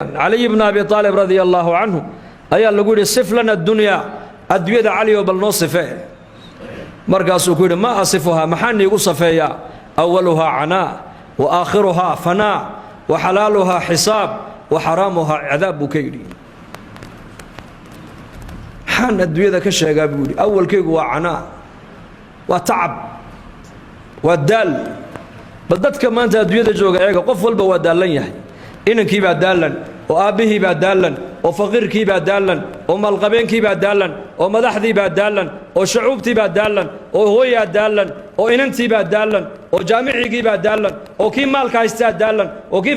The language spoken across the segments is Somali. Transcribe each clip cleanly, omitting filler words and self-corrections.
علي بن أبي طالب رضي الله عنه أيا لقول صف لنا الدنيا أدوية علي وبالنصفة مركز يقول ما أصفها محني وصفيا أولها عناء وآخرها فناء وحلالها حساب وحرامها عذاب بكيري حان الدوية كشيء قابولي أول كيق عناء وتعب والدال بدت كمان أنت الدوية جوجا قف والبوا دالن يحي إنك يبقى دالن وأبيه يبقى دالن وفقيرك يبقى دالن ومالقبينك يبقى دالن ومدحذي يبقى دالن وشعوبتي يبقى دالن وهو يبقى دالن وإننتي يبقى دالن وجامعك يبقى دالن وكي مالك هيستاهل دالن وكي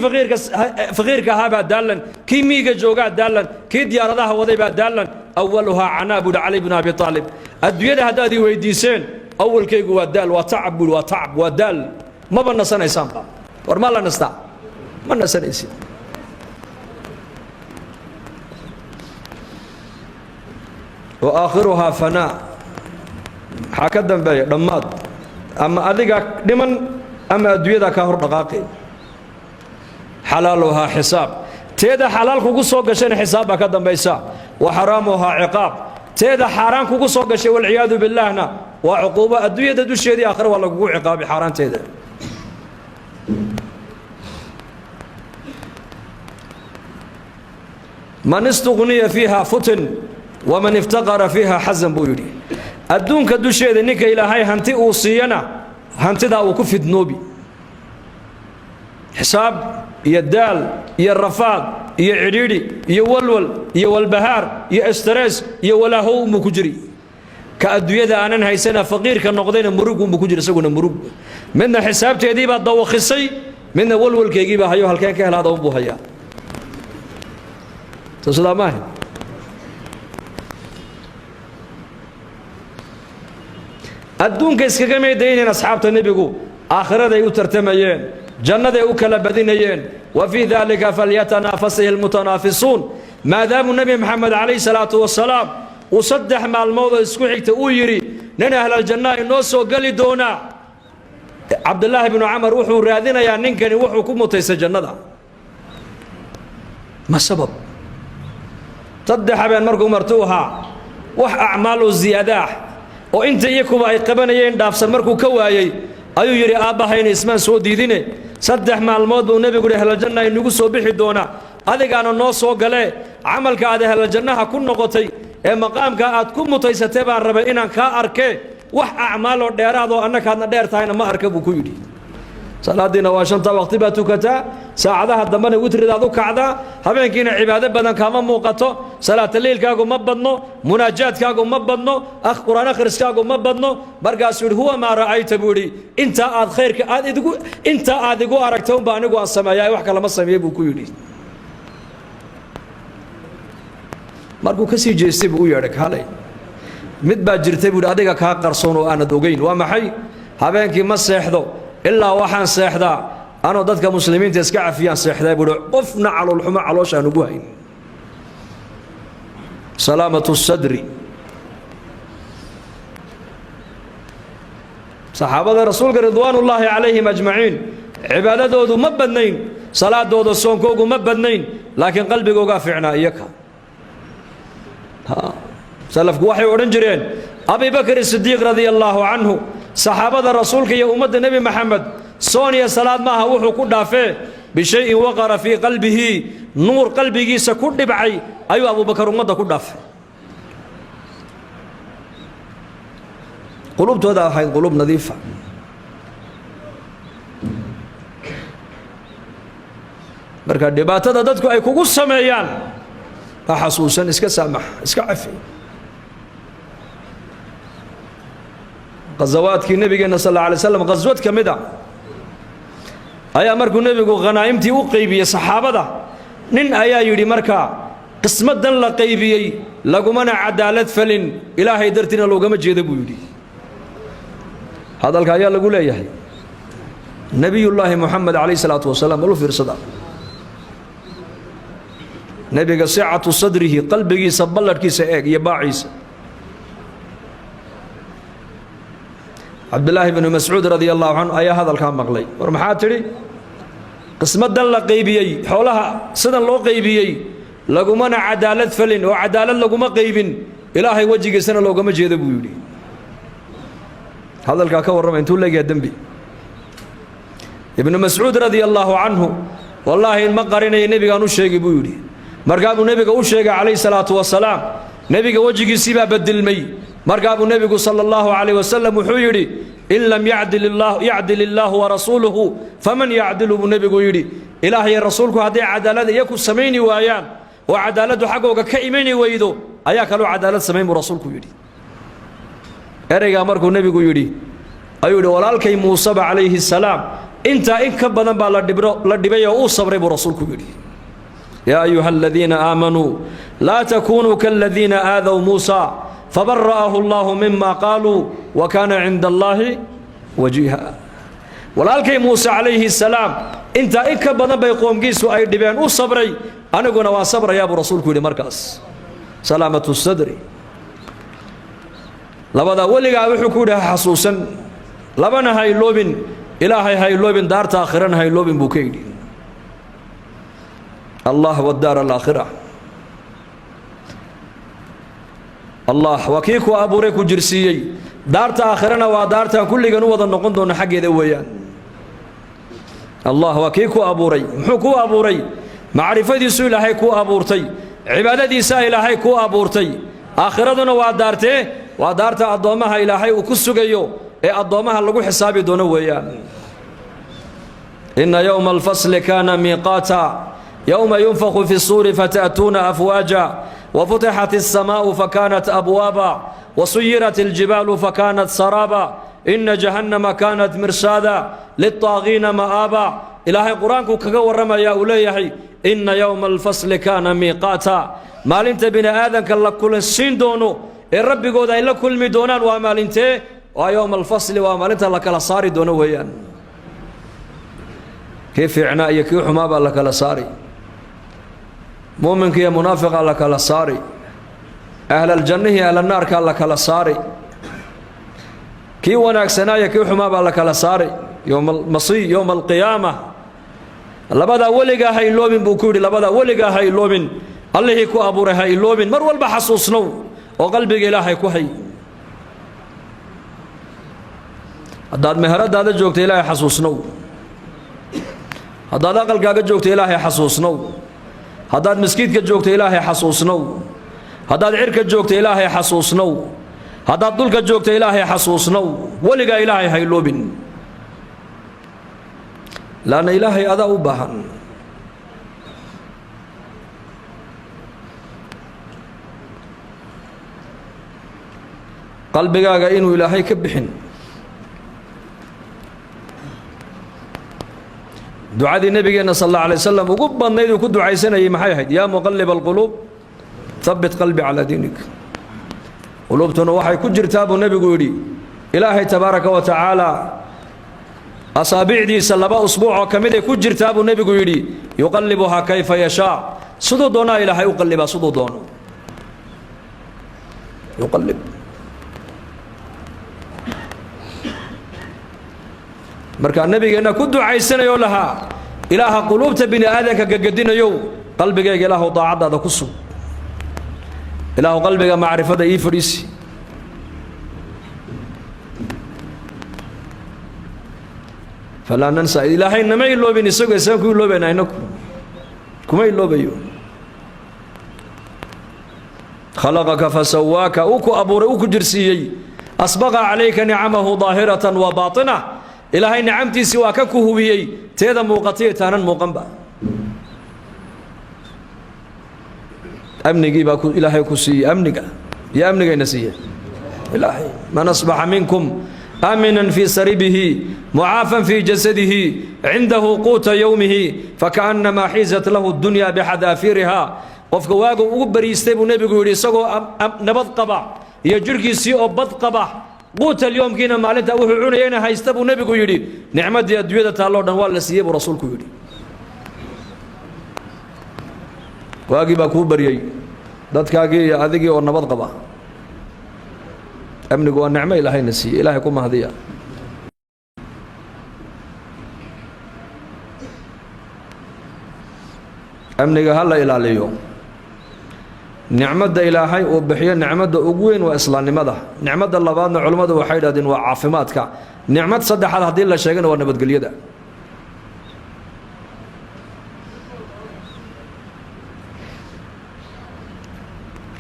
فقيرك هابا دالن كي ميجا جوجا دالن كي ديارها وضي يبقى دالن أولها عناب علي بن أبي طالب الدنيا هذه ويديسين أول كي هو الدال وتعب ودال ما بنا سنة يسامبا ورما لا نستع ما نسنة يسير وآخرها فناء حكدا بي رماد أما أذيك لمن أما أدوية كهر دقاقي حلالها حساب تيدا حلال كوكو سوق شين حسابك كدا بيسا وحرامها عقاب تيدا حرام كوكو سوق شيء والعياذ بالله هنا وعقوبة أدوية دوش يدي آخر ولا كوكو عقاب حرام تيدا من استغني فيها فتن ومن افتقر فيها حزن بويري الدون كدوش يدي نيك إلى هاي هنتي أوصينا هنتي دا وكفد نوبي حساب يدال يرفاد يعريري يولول يولبهار يسترس يولا هو مكجري كأدوية أنا هاي سنة فقير كالنقدين مروق ومكجري سقونا مروق من حساب تيدي بعد ضو خصي من ولول كيجيبها هيو هالكين كهلا ضوبو هيا تصدق معي الدون كيس كم يدين أصحاب النبي جو آخرة ده يترتميين جنة ده يوكل بدينيين وفي ذلك فليتنافسه المتنافسون ما دام النبي محمد عليه الصلاة والسلام وصدح مع الموضوع السكوحي تقويري نن أهل الجنة الناس وقال دونا عبد الله بن عمر وحو رادنا يا ننكني وحو كم تيس الجنة ما السبب صدح بين مركو مرتوها وح أعماله الزيادة وانت يكو اي قبنيين دافسن markuu ka waayay ayuu yiri aabahayna ismaan soo diidine saddex maalmood buu nabigu yiri hal janna inagu soo bixi doona adigaana noo soo gale amalka aad hal jannaha ku noqotay ee maqaamka aad ku mutaysatay baan rabay inaan ka arke wax acmaalo dheeraad oo annakaadna dheer tahayna ma arka buu ku yiri salaadina waa shanta waqti baa tukata saacadaha dambana witridaadu kacda habeenkiina cibaado badan kama muuqato salaat leelkaagu ma badno munaajaadkaagu ma badno quraan akhriskaagu ma badno markaas uu huwa ma raayta buuri inta aad khayrka aad igu aragtay baa anigu aan sameeyay wax kale ma sameeyay buu ku yiri markuu ka sii jeestay buu yeeray halay mid baa jirtay buu adiga ka qarsoon oo aan ogeyn waa maxay habeenkii ma seexdo إلا وحن سيحدا أنا ضدك مسلمين تسكع فيها سيحدا يقولوا قفنا على الحمى على شان نقوين سلامة الصدر صحابة الرسول رضوان الله عليهم أجمعين عبادة دودو مبنين صلاة دودو الصوم كوكو مبنين لكن قلبي كوكا فعنا إياك سلف وحي ورنجرين أبي بكر الصديق رضي الله عنه صحابة الرسول كي أمة النبي محمد صوني صلاة معها وحو كنا فيه بشيء وقر في قلبه نور قلبه سكون بعي أيوة أبو بكر أمة كنا فيه قلوب تهدى حين قلوب نظيفة بركة دباتة دادتكو أي كوكو السمعيان فحسوسا اسكا سامح اسكا عفي غزوات كي النبي صلى الله عليه وسلم غزوات كمدة أيا مركو النبي غنائمتي وقيبي صحابة نين أيا يري مركا قسمة دن لقيبي لقمنا عدالة فلن إلهي درتنا لو قمت جيدبو يري هذا الكايا لقول أيها نبي الله محمد عليه الصلاة والسلام ولو في رصدا نبي سعة صدره قلبه سبلت كيس إيك يباعيس عبد الله بن مسعود رضي الله عنه أي هذا الكلام مغلي ورمحاتري qismadan la qaybiyey xoolaha sidan loo qaybiyey lagumana cadaalad falin oo cadaalad laguma qaybin ilaahay wajigiisana loogama jeedo buu yidhi hadalkaa ka warrama intuu leeyahay dembi ibnu mascuud radiyallahu anhu wallaahi ma qarinay nabigaan u sheegay buu yidhi markaa buu nabiga u sheegay calayhi salaatu wasalaam nabiga wajigiisii baa bedilmay markaa buu nabigu sallallahu alayhi wasallam wuxuu yidhi in lam yacdil illaahu wa rasuuluhu faman yacdilu buu nabigu yidhi ilaahay rasuulku hadday cadaalad iyaku samayni waayaan oo cadaaladdu xaggooga ka imani weydo ayaa kaloo cadaalad samayn buu rasuulku yidhi ereygaa markuu nabigu yidhi ayuu yidhi walaalkay muuseba calayhi salaam intaa in ka badan baa la dhibay oo uu sabray buu rasuulku yidhi yaa ayuha aladiina aamanuu laa takunuu kaaladiina aadaw muusa fabara'ahu allahu mima qaaluu wa kaana cinda allaahi wajiiha walaalkay muuse calayhi salaam intaa in ka badan bay qoomkiisu ay dhibeen u sabray aniguna waan sabrayaa buu rasuulku yidhi markaas salaamatu sadri labadaa weligaa wuxuu ku yidhi ha xasuusan labana ha iloobin ilaahay ha iloobin daarta aakhirana ha iloobin buu ka yidhi allah wadaar alaakhira allah waa kii ku abuuray ku jirsiiyey daarta aakhirana waa daartaan kulligan u wada noqon doona xaggeeda weeyaan allah waa kii ku abuuray muxuu ku abuuray macrifadiisu ilaahay ku abuurtay cibaadadiisa ilaahay ku abuurtay aakhiraduna waa daartee waa daarta addoommaha ilaahay uu ku sugayo ee addoommaha lagu xisaabi doono weeyaan inna yowma alfasli kaana miiqaata yowma yunfakhu fi الsuuri fata'tuuna afwaaja وفتحت السماء فكانت أبوابا وسيرت الجبال فكانت سرابا إن جهنم كانت مرصادا للطاغين مآبا إلهي قرآنك كغورما يا أوليحي إن يوم الفصل كان ميقاتا مال انت بنا آذن كالله كل السين دونو الرب قودا إلا كل مدونان ومال انت ويوم الفصل ومال انت لك لصاري دونو ويان كيف عنائي كيف حمابا لك لصاري مؤمنك يا منافق لك لصاري أهل الجنة أهل النار كان لك لصاري كي وناك سنايا كي حمابا لك لصاري يوم المصي يوم القيامة لبدا ولقا هاي اللومن بوكوري لبدا ولقا هاي اللومن الله يكو أبوري هاي اللومن مر والبحصوص نو وقلبك إلهي كو هاي هداد مهرد هذا جوكت إلهي حصوص نو هداد أقل كاقا جوكت إلهي حصوص نو هداد مسكيتك جوكت إلهي حصوصنو هداد عركة جوكت إلهي حصوصنو هداد دولك جوكت إلهي حصوصنو ولقى إلهي هاي لوبن لأن إلهي أذا أباهن قلبك إنو إلهي كبحن دعاء النبي صلى الله عليه وسلم وقبل نيدو كدو عيسنا يمحيحد يا مقلب القلوب ثبت قلبي على دينك قلوبتنا وحي كجر تابو النبي قولي إلهي تبارك وتعالى أصابع دي سلبا أسبوع كمدي كجر تابو النبي قولي يقلبها كيف يشاء صدو دونا إلهي يقلبها صدو دونا يقلب marka nabigeena ku ducaysanayo laha ilaaha qulubta bini aadanka gagadinayo qalbigayga ilaahu daacadaada ku sug ilaahu qalbiga macrifada ii fadhiisi fala nansa ilaahay nama iloobin isagoo isaan ku iloobayna inaku kuma iloobayo khalaqaka fasawaka uku abuuray uku jirsiyey asbaqa calayka nicamahu daahiratan wa baatinah ilaahay nicamtiisii waa ka ku hubiyey teeda muuqatay taanan muuqanba amnigii baa ilaahay ku siiyey amnigayna siiyey ilaahay man asbaxa minkum آمنا في سربه معافا في جسده عنده قوت يومه فكأنما حيزت له الدنيا بحذافيرها قفك واقو وبريستي بو نبي يقول يسقو نبض قبع يجركي سيئو بض قبع قوت اليوم كينا مالنتا وحعون يينا هايستبو نبي يقول نعمة دي أدوية تالله دنوال لسيئب رسولك يقول واقي باكو بريي دادكاقي هذيقي ونبض قبع أمنك والنعمة إلهي نسي إلهي كما هذيا amniga ha la ilaaliyo nicmada ilaahay uu bixiyo nicmada ugu weyn waa islaamnimada nicmada labaadna culimadu waxay yiraahdeen waa caafimaadka nicmad saddexaad hadii la sheegana waa nabadgelyada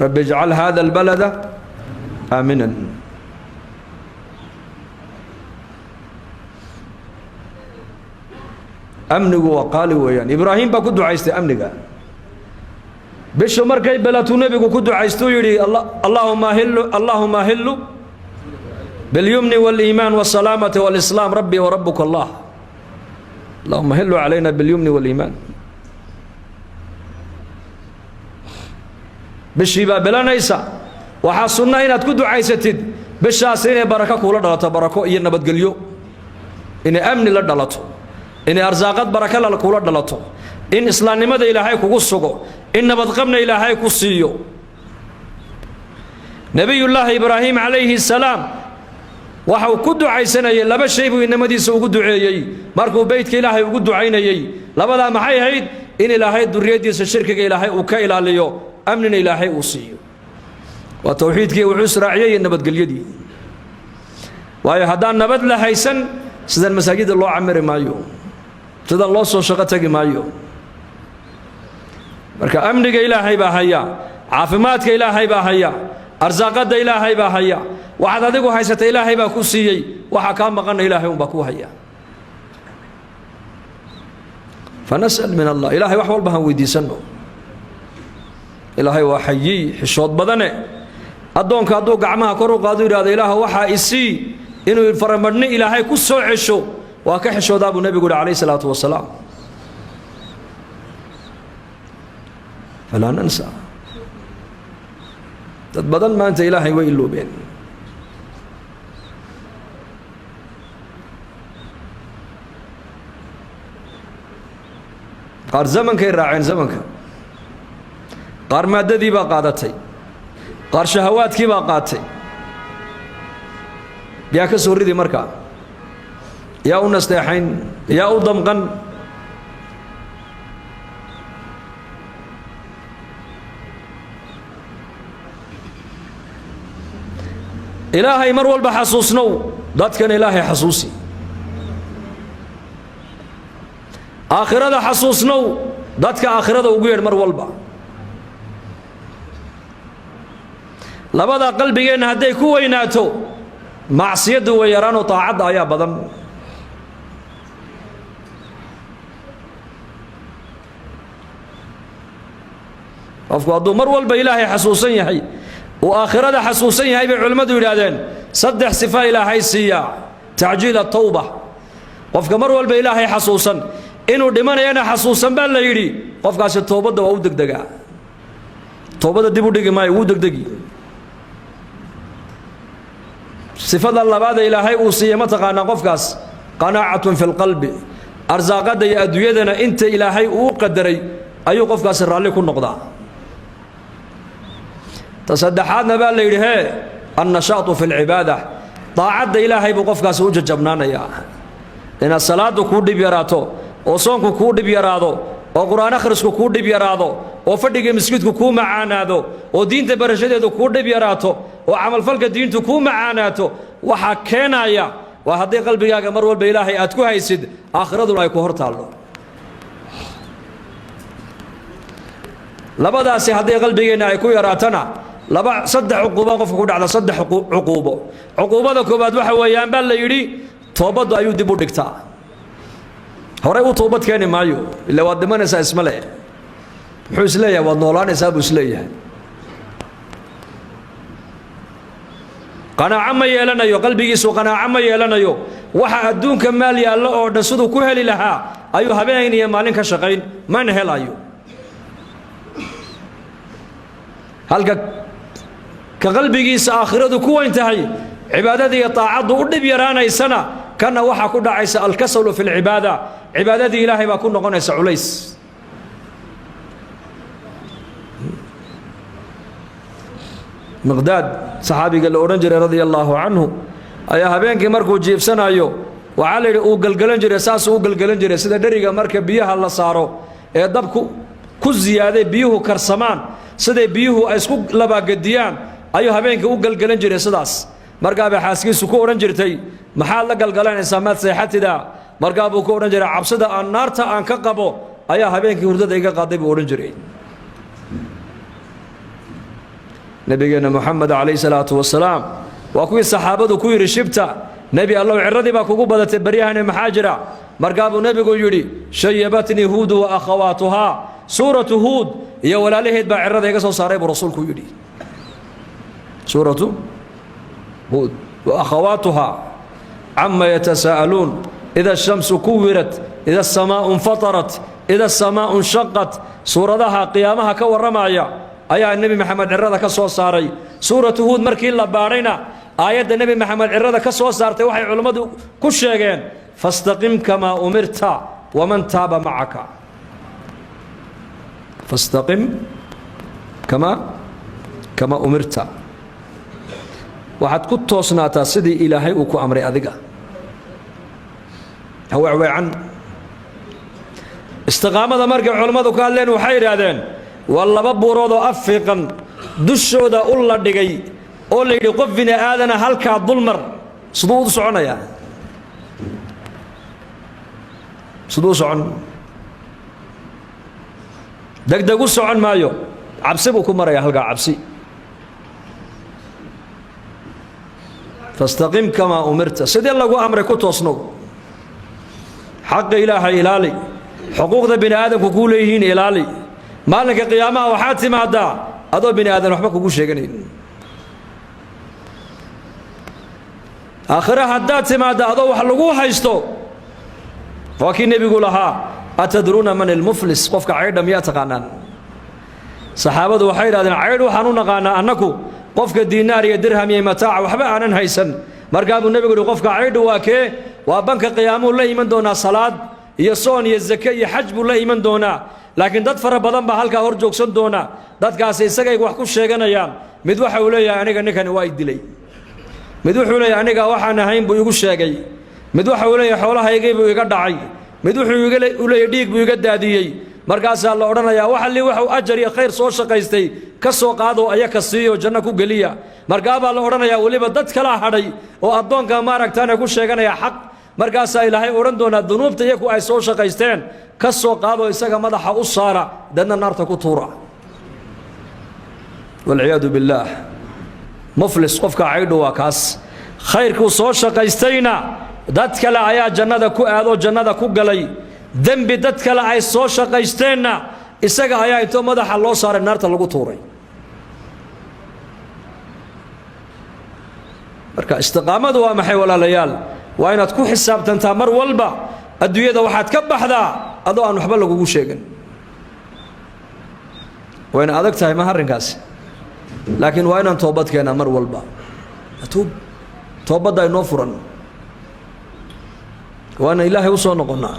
رب اجعل هذا البلد آمنا أمنه وقالوا ويان إبراهيم بكدو عايزت أمنك بشو مركي بلاتو نبي كدو عايزتو يري اللهم هل باليمن والإيمان والسلامة والإسلام ربي وربك الله اللهم هل علينا باليمن والإيمان bishii baa belanaysa waxa sunna inaad ku ducaysatid bishaas inay baraka kula dhalato barako iyo nabadgelyo inay amni la dhalato inay arsaaqad baraka la kula dhalato in islaamnimada ilaahay kugu sugo in nabad qabna ilaahay ku siiyo nabiyullah ibraahim alayhi salaam waxa uu ku ducaysanayay laba shay buu inamadiisa ugu duceeyay markuu beedka ilaahay ugu ducaynayay labada maxay ahayd in ilaahay duriyadiisa shirkiga ilaahay uu ka ilaaliyo أمننا إلهي أوصيه وتوحيدك وعسراعيه النبت قليدي وهي هدان نبت لهيسن سيدا المساجد الله عمر مايو سيدا الله صو شغتك مايو مركا أمنك إلهي باهيا عافماتك إلهي باهيا أرزاقات إلهي باهيا واحد هذيك حيث إلهي باكوسيي وحكام مقن إلهي باكوهيا فنسأل من الله إلهي وحول بها ويدي سنو إلهي وحيي حشود بدنه أدون كادو قعمها كرو قادو إرادة إله وحا إسي إنو الفرمدني إلهي كسو عشو وكحشود أبو النبي قول عليه الصلاة والسلام فلا ننسى بدل ما أنت إلهي وإلو بين قال زمن كي راعين زمنك قار ماددي با قادتي قار شهواتكي با قادتي يا كسوريدي مركا يا نستحين يا ضمقن إلهي مرول بحسوسنو ذات كان إلهي حسوسي آخرة حسوسنو ذات كآخرة وقير مرول بح لبدا قلبينا هدي كو ويناتو معصيته ويرانو طاعد يا بدن افقدوا مر والب الهي حسوسن يحي واخرته حسوسن يحي بعلماء يرادين صدح صفه الهي سيا تعجيل التوبه وفق مر والب الهي حسوسن انو دمنينا حسوسن با لا يري قفكاس توبده وا دغدغا توبده ديبو دغي ما يو دغدغي صفة الله بعد إلهي أوصي متقانا قفكاس قناعة في القلب أرزاقات يا أدويدنا أنت إلهي أوقدري أي قفكاس الرالي كن نقضى تصدحاتنا بقى اللي يرهي النشاط في العبادة طاعة إلهي بقفكاس وجه جبنانا يا لأن الصلاة كود بيراتو وصونك كود بيراتو وقرآن أخرسك كود بيراتو وفردك مسكتك كو معاناتو ودين تبرشدك كود بيراتو وعمل فلك الدين تكون معاناته وحكينا يا وهدي قلبي يا مرول بإلهي أتكو هيسد آخرته لا يكون هرتالو لبدا سي هدي قلبي ينا يكون يراتنا لبا صدح عقوبة قفك على صدح عقوبة عقوبة كوباد waxa weeyaan bal la yiri toobadu ayuu dib u dhigtaa hore uu toobad keenay maayo illa waa dhimanaysa ismale wuxuu isleeyahay waa noolaanaysa buu isleeyahay قناعة ما يلنا قلبي يسوع قناعة ما يلنا وح أدونك مال يا الله أو نسدو كهل لها أيها هبين يا مالك شقين ما نهل أيو هل كقلبي يس آخرته كوا انتهي عبادتي طاعة ودي بيرانا السنة كان وح كنا عيسى الكسل في العبادة عبادتي إلهي ما كنا قناس عليس مقداد صحابي قال أورنجري رضي الله عنه أيها هبينك مركو جيب سنة أيو وعلي أو قلقلنجري أساس أو قلقلنجري سيدا دريقا مركب بيها الله صارو دبكو ku ziyaaday biyuhu karsamaan siday biyuhu ay isku labaagediyaan ayuu habeenkii u galgalan jiray sidaas markaa bay xaaskiisu ku odhan jirtay maxaad la galgalanaysaa maad seexatida markaa buu ku odhan jiray cabsida aan naarta aan ka qabo ayaa habeenkii hurdada iga qaaday buu odhan jiray nabigeena moxamed calayhi salaatu wasalaam waa kuwii saxaabadu ku yidhi shibta nebi allow ciradii baa kugu badatay baryahani maxaa jira markaa buu nebigu yidhi shayabatnii huudu wa akhawaatuhaa suuratu huud iyo walaalaheed baa cirada iga soo saaray buu rasuulku yidhi suuratu huud wa akhawaatuhaa cama yatasaa'aluun ida ashamsu kuwirat ida asamaa'u infatarat ida asamaa'u inshaqat suuradaha qiyaamaha ka warramaya ayaa nebi maxamed cirada ka soo saaray suuratu huud markii la baadhayna aayadda nebi maxamed cirada ka soo saartay waxay culimmadu ku sheegeen fastaqim kamaa umirta waman taaba macaka fastaqim kamaa umirta waxaad ku toosnaataa sidii ilaahay uu ku amray adiga haweecweecan istiqaamada markay culimmadu ka hadleen waxay yidhaahdeen waa laba buuroodoo afiiqan dushooda u la dhigay oo la yidhi qof bini aadana halkaa dulmar siduu u soconayaa siduu u socon degdeg u socon maayo cabsi buu ku marayaa halkaa cabsi fastaqim kamaa umirta sidii lagu amray ku toosnow xaqa ilaahay ilaali xuquuqda bini aadamku kuu leeyihiin ilaali maalinka qiyaamaha waxaad timaadaa adoo bini aadan waxba kugu sheeganayn aakhire haddaad timaadda adoo wax lagu haysto waa kii nebigu lahaa atadruuna man ilmuflis qofka caydha miyaa taqaanaan saxaabadu waxay yidhahdeen caydh waxaan u naqaanaa annaku qofka diinaar iyo dirham iyo mataaca waxba aanan haysan markaa buu nebigu yihi qofka caydhu waa kee waa banka qiyaamuu la iman doonaa salaad iyo soon iyo zake iyo xaj buu la iman doonaa laakiin dad fara badan baa halkaa hor joogsan doona dadkaasi isagay wax ku sheeganayaan mid waxa uu leeyahay aniga ninkani waa i dilay mid wuxuu leeyahay aniga waxaan ahayn buu igu sheegay mid waxa uu leeyahay xoolahaygii buu iga dhacay mid wuxuu leeyahay dhiig buu iga daadiyey markaasaa la odhanayaa wax alli waxuu ajar iyo khayr soo shaqaystay ka soo qaado ayaka siiyo janno ku geliya markaa baa la odhanayaa weliba dad kala hadhay oo addoonka maaragtaane ku sheeganaya xaq markaasaa ilaahay odhan doonaa dunuubta iyaku ay soo shaqaysteen ka soo qaado isaga madaxa u saara dadna naarta ku tuura walciyaadu billaah muflis qofka caydhu waa kaas khayrkuu soo shaqaystayna dad kale ayaa jannada ku aadoo jannada ku galay dembi dad kale ay soo shaqaysteenna isaga ayaa intoo madaxa loo saaray naarta lagu tuuray marka istiqaamadu waa maxay walaalayaal waa inaad ku xisaabtantaa mar walba adduunyada waxaad ka baxdaa adoo aan waxba lagugu sheegin wayna adag tahay ma arrinkaasi laakiin waa inaan toobad keenaa mar walba toobadda inoo furan waana ilaahay u soo noqonnaa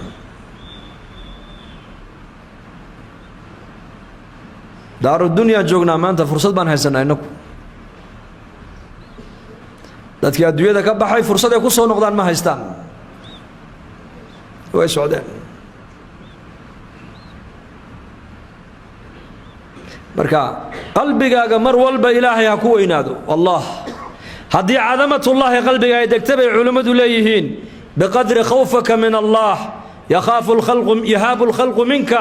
daarudunyaan joognaa maanta fursad baan haysanaa innagu dadkii adduunyada ka baxay fursad ay ku soo noqdaan ma haystaan way socdeen marka qalbigaaga mar walba ilaahay ha ku weynaado allah haddii cadamatullaahi qalbiga ay degta bay culimmadu leeyihiin biqadri khawfaka min allah yahaabu alkhalqu minka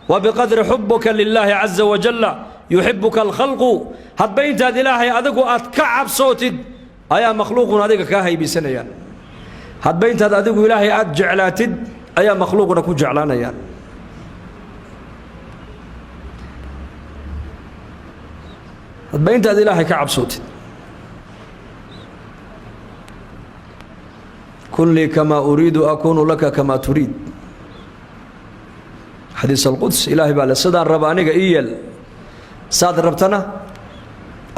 wa biqadri xubuka lilaahi caza wajalla yuxibuka alkhalqu hadba intaad ilaahay adigu aad ka cabsootid ayaa makhluuqun adiga kaa haybisanayaan hadba intaad adigu ilaahay aad jeclaatid ayaa makhluuqna ku jeclaanayaan hadba intaad ilaahay ka cabsootid kun lii kamaa uriidu akuunu laka kamaa turiid xadiis alquds ilaahay baa le sidaan raba aniga ii yeel saad rabtana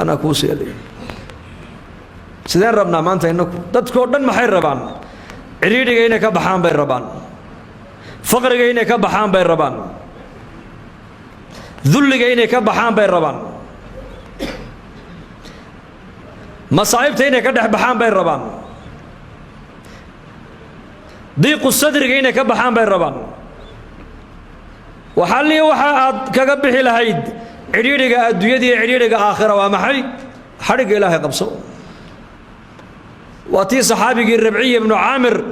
anaa kuu seelay sideen rabnaa maanta innaku dadkoo dhan maxay rabaan cidhiidhiga inay ka baxaan bay rabaan faqriga inay ka baxaan bay rabaan dulliga inay ka baxaan bay rabaan masaa'ibta inay ka dhex baxaan bay rabaan diiqu sadriga inay ka baxaan bay rabaan وحالي وحا كقبح لهيد عريرك الدنيا عريرك آخرة ومحي حرق إلهي قبصه واتي صحابي الربعي بن عامر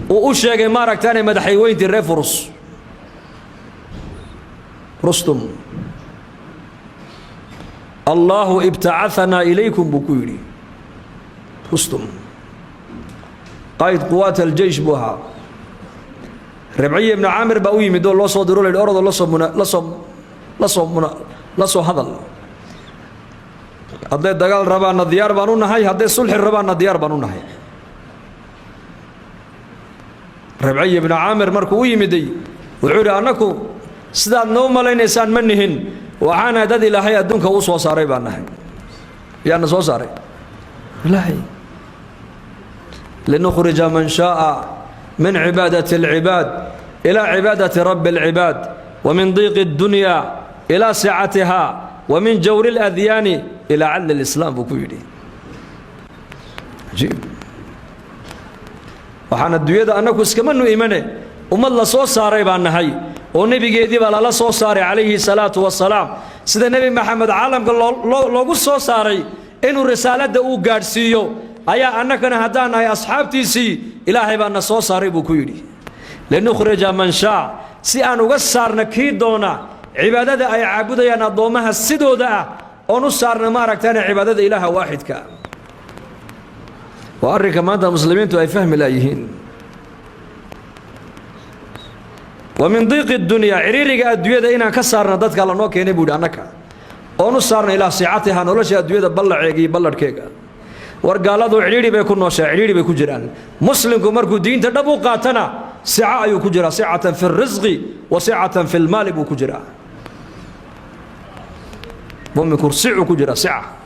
وأشياء مارك تاني مدحي وين الرفرس رستم الله ابتعثنا إليكم بكيري رستم قائد قوات الجيش بها ربعي بن عامر بأوي مدول لصو درول الأرض لصو هذا هذا دجال ربنا ديار بانونا هاي هذا صلح ربنا ديار بانونا هاي ربعي بن عامر مركوي مدي وعوري أنكو سداد نوم لين إنسان منهن وعانا دد إلى هاي الدنيا وصو صاري بانه يعني صو صاري لا هي لنخرج من شاء من عبادة العباد إلى عبادة رب العباد ومن ضيق الدنيا إلى سعتها ومن جور الأذيان إلى عل الإسلام بكويري عجيب وحنا الدوية أنك اسكمنوا إيمانه وما الله صو صاري بانهاي والنبي جدي بلا لا صو صاري عليه الصلاة والسلام سيد النبي محمد عالم قال لو صو صاري إنه رسالة دو قارسيو أيا أنك هدانا يا أصحاب تيسي إلهي بأن صو صاري بكويري لنخرج من شاء سي أن وصارنا كيدونا عبادة أي عبودة ينظمها السدودة ونصارنا ما ركتنا عبادة إله واحد كا وأرك ما أنت مسلمين تو أي فهم لايهين ومن ضيق الدنيا عريرك الدنيا ده إنا كسرنا ضدك على نوك ينبود عنك ونصارنا إلى ساعتها نولش الدنيا ده بلع عيقي بلع كيكا ورقالادو عريري بيكون نوشا عريري بيكون جيران مسلم كمركو دين تدبو قاتنا سعة يكون جرا سعة في الرزق وسعة في المال بيكون جرا بوم يكون سعة كجرا سعة